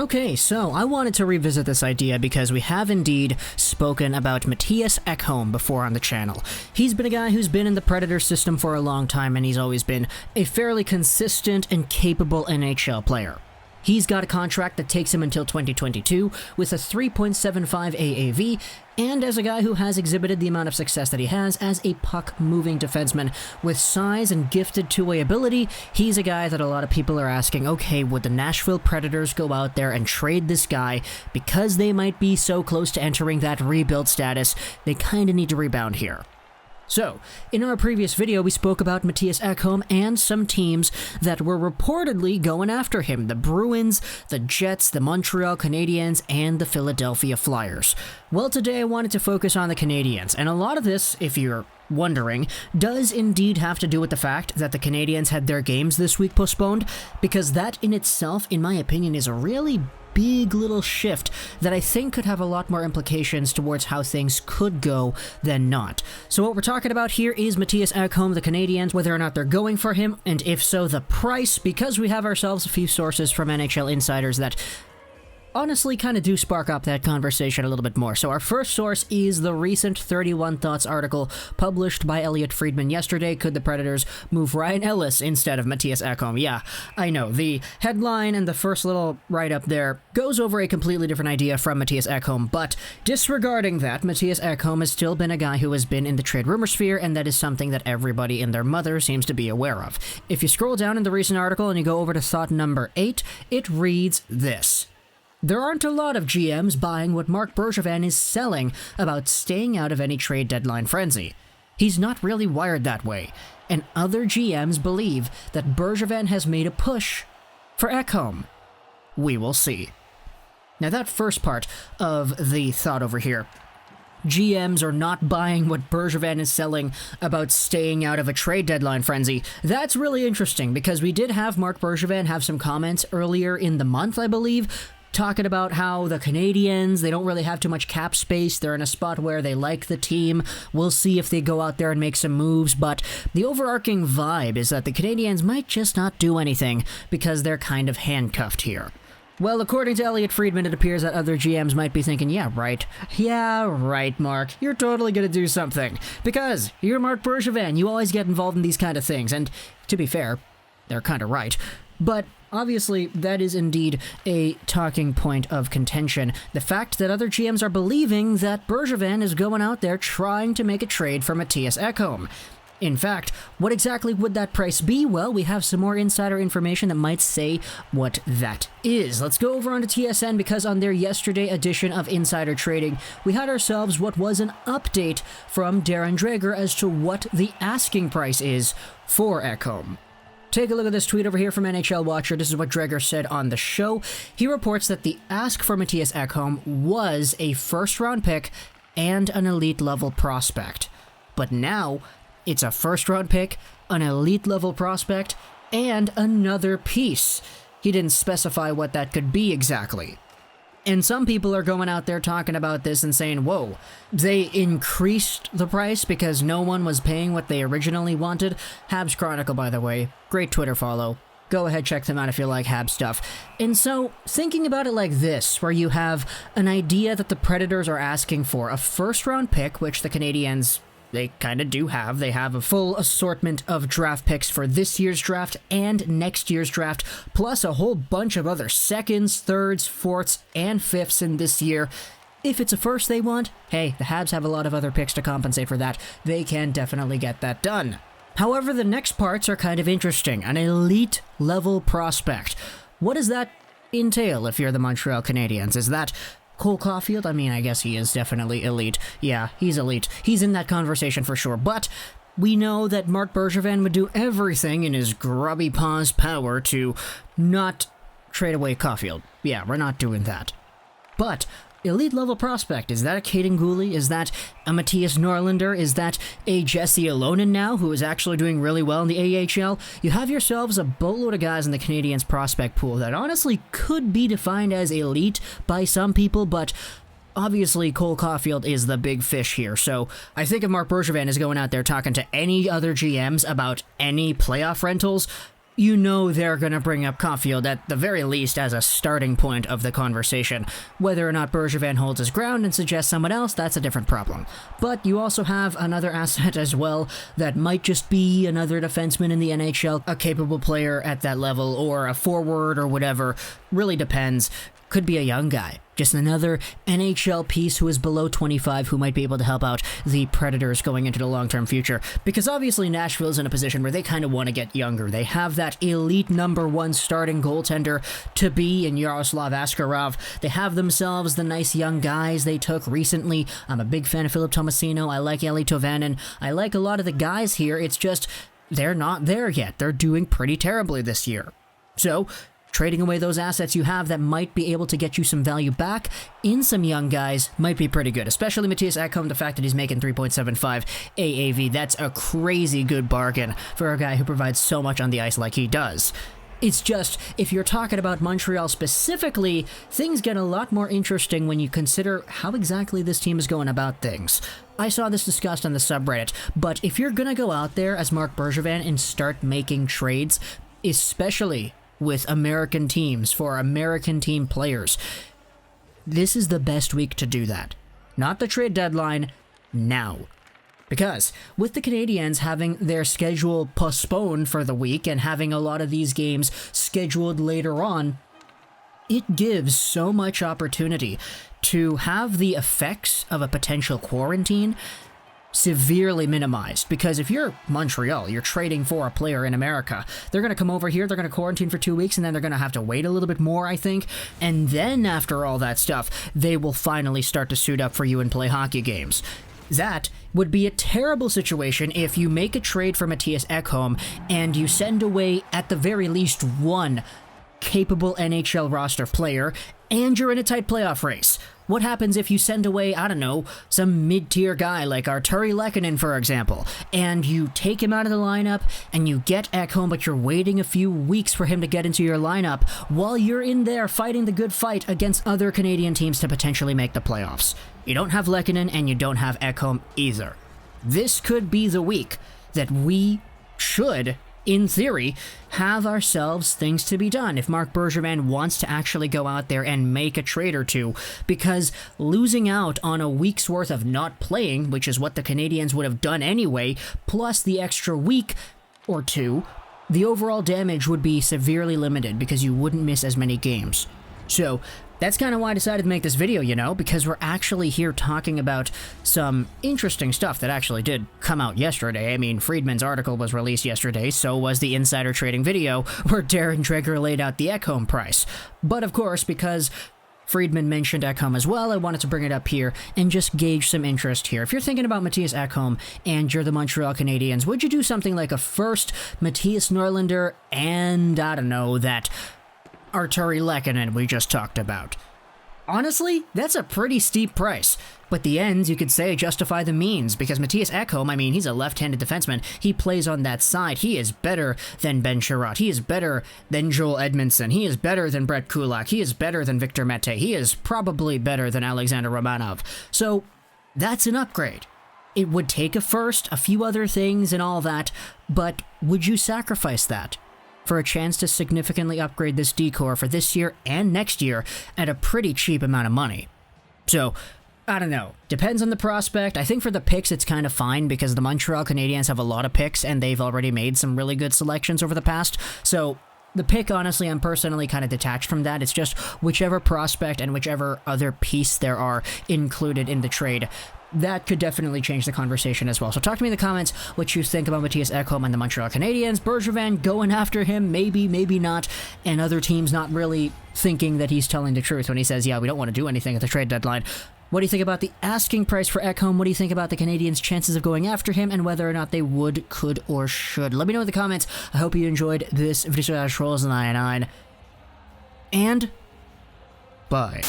Okay, so I wanted to revisit this idea because we have indeed spoken about Mattias Ekholm before on the channel. He's been a guy who's been in the Predators system for a long time, and he's always been a fairly consistent and capable NHL player. He's got a contract that takes him until 2022 with a 3.75 AAV, and as a guy who has exhibited the amount of success that he has as a puck-moving defenseman with size and gifted two-way ability, he's a guy that a lot of people are asking, okay, would the Nashville Predators go out there and trade this guy because they might be so close to entering that rebuild status? They kind of need to rebound here. So, in our previous video, we spoke about Mattias Ekholm and some teams that were reportedly going after him. The Bruins, the Jets, the Montreal Canadiens, and the Philadelphia Flyers. Well, today I wanted to focus on the Canadiens, and a lot of this, if you're wondering, does indeed have to do with the fact that the Canadiens had their games this week postponed, because that in itself, in my opinion, is a really big little shift that I think could have a lot more implications towards how things could go than not. So what we're talking about here is Mattias Ekholm, the Canadiens, whether or not they're going for him, and if so, the price, because we have ourselves a few sources from NHL insiders that honestly kind of do spark up that conversation a little bit more. So our first source is the recent 31 Thoughts article published by Elliotte Friedman yesterday. Could the Predators move Ryan Ellis instead of Mattias Ekholm? Yeah, I know. The headline and the first little write-up there goes over a completely different idea from Mattias Ekholm, but disregarding that, Mattias Ekholm has still been a guy who has been in the trade rumor sphere, and that is something that everybody and their mother seems to be aware of. If you scroll down in the recent article and you go over to thought number 8, it reads this: there aren't a lot of GMs buying what Marc Bergevin is selling about staying out of any trade deadline frenzy. He's not really wired that way, and other GMs believe that Bergevin has made a push for Ekholm. We will see. Now that first part of the thought over here, GMs are not buying what Bergevin is selling about staying out of a trade deadline frenzy. That's really interesting because we did have Marc Bergevin have some comments earlier in the month, I believe, talking about how the Canadiens, they don't really have too much cap space. They're in a spot where they like the team. We'll see if they go out there and make some moves, but the overarching vibe is that the Canadiens might just not do anything because they're kind of handcuffed here. Well, according to Elliotte Friedman, it appears that other GMs might be thinking, yeah, right, Mark. You're totally gonna do something. Because you're Marc Bergevin. You always get involved in these kind of things. And to be fair, they're kind of right. But obviously, that is indeed a talking point of contention. The fact that other GMs are believing that Bergevin is going out there trying to make a trade for Mattias Ekholm. In fact, what exactly would that price be? Well, we have some more insider information that might say what that is. Let's go over onto TSN because on their yesterday edition of Insider Trading, we had ourselves what was an update from Darren Dreger as to what the asking price is for Ekholm. Take a look at this tweet over here from NHL Watcher. This is what Dreger said on the show. He reports that the ask for Mattias Ekholm was a first-round pick and an elite-level prospect. But now, it's a first-round pick, an elite-level prospect, and another piece. He didn't specify what that could be exactly. And some people are going out there talking about this and saying, whoa, they increased the price because no one was paying what they originally wanted. Habs Chronicle, by the way, great Twitter follow. Go ahead, check them out if you like Habs stuff. And so, thinking about it like this, where you have an idea that the Predators are asking for a first-round pick, which the Canadiens, they kind of do have. They have a full assortment of draft picks for this year's draft and next year's draft, plus a whole bunch of other seconds, thirds, fourths, and fifths in this year. If it's a first they want, hey, the Habs have a lot of other picks to compensate for that. They can definitely get that done. However, the next parts are kind of interesting. An elite-level prospect. What does that entail if you're the Montreal Canadiens? Is that Cole Caulfield? I mean, I guess he is definitely elite. Yeah, he's elite. He's in that conversation for sure. But we know that Marc Bergevin would do everything in his grubby paws power to not trade away Caulfield. Yeah, we're not doing that. But elite level prospect, is that a Caden Gooley? Is that a Matthias Norlinder? Is that a Jesse Alonen now, who is actually doing really well in the AHL? You have yourselves a boatload of guys in the Canadiens prospect pool that honestly could be defined as elite by some people, but obviously Cole Caulfield is the big fish here. So I think if Marc Bergevin is going out there talking to any other GMs about any playoff rentals, you know they're going to bring up Caulfield at the very least as a starting point of the conversation. Whether or not Bergevin holds his ground and suggests someone else, that's a different problem. But you also have another asset as well that might just be another defenseman in the NHL, a capable player at that level, or a forward or whatever. Really depends. Could be a young guy. Just another NHL piece who is below 25 who might be able to help out the Predators going into the long-term future. Because obviously Nashville's in a position where they kind of want to get younger. They have that elite number one starting goaltender to be in Yaroslav Askarov. They have themselves the nice young guys they took recently. I'm a big fan of Philip Tomasino. I like Eli Tovanen. I like a lot of the guys here. It's just they're not there yet. They're doing pretty terribly this year. So trading away those assets you have that might be able to get you some value back in some young guys might be pretty good, especially Mattias Ekholm. The fact that he's making 3.75 AAV, that's a crazy good bargain for a guy who provides so much on the ice like he does. It's just, if you're talking about Montreal specifically, things get a lot more interesting when you consider how exactly this team is going about things. I saw this discussed on the subreddit, but if you're gonna go out there as Marc Bergevin and start making trades, especially with American teams, for American team players, this is the best week to do that. Not the trade deadline, now. Because with the Canadiens having their schedule postponed for the week and having a lot of these games scheduled later on, it gives so much opportunity to have the effects of a potential quarantine severely minimized. Because if you're Montreal, you're trading for a player in America, they're going to come over here, they're going to quarantine for 2 weeks, and then they're going to have to wait a little bit more, I think. And then after all that stuff, they will finally start to suit up for you and play hockey games. That would be a terrible situation if you make a trade for Mattias Ekholm and you send away at the very least one capable NHL roster player and you're in a tight playoff race. What happens if you send away, I don't know, some mid-tier guy like Arturi Lehkonen, for example, and you take him out of the lineup and you get Ekholm, but you're waiting a few weeks for him to get into your lineup while you're in there fighting the good fight against other Canadian teams to potentially make the playoffs. You don't have Lehkonen and you don't have Ekholm either. This could be the week that we should, in theory, have ourselves things to be done if Marc Bergevin wants to actually go out there and make a trade or two, because losing out on a week's worth of not playing, which is what the Canadiens would have done anyway, plus the extra week or two, the overall damage would be severely limited because you wouldn't miss as many games. So that's kind of why I decided to make this video, you know, because we're actually here talking about some interesting stuff that actually did come out yesterday. I mean, Friedman's article was released yesterday, so was the insider trading video where Darren Dreger laid out the Ekholm price. But of course, because Friedman mentioned Ekholm as well, I wanted to bring it up here and just gauge some interest here. If you're thinking about Mattias Ekholm and you're the Montreal Canadiens, would you do something like a first Mattias Norlinder and, I don't know, that Arturi Lehkonen we just talked about? Honestly, that's a pretty steep price. But the ends, you could say, justify the means, because Mattias Ekholm, I mean, he's a left-handed defenseman. He plays on that side. He is better than Ben Sherratt. He is better than Joel Edmondson. He is better than Brett Kulak. He is better than Victor Mete. He is probably better than Alexander Romanov. So that's an upgrade. It would take a first, a few other things and all that, but would you sacrifice that for a chance to significantly upgrade this decor for this year and next year at a pretty cheap amount of money? So, I don't know. Depends on the prospect. I think for the picks, it's kind of fine because the Montreal Canadiens have a lot of picks and they've already made some really good selections over the past. So, the pick, honestly, I'm personally kind of detached from that. It's just whichever prospect and whichever other piece there are included in the trade. That could definitely change the conversation as well. So talk to me in the comments what you think about Mattias Ekholm and the Montreal Canadiens. Bergevin going after him, maybe, maybe not, and other teams not really thinking that he's telling the truth when he says, yeah, we don't want to do anything at the trade deadline. What do you think about the asking price for Ekholm? What do you think about the Canadiens' chances of going after him and whether or not they would, could, or should? Let me know in the comments. I hope you enjoyed this video. Trolls 99, and bye.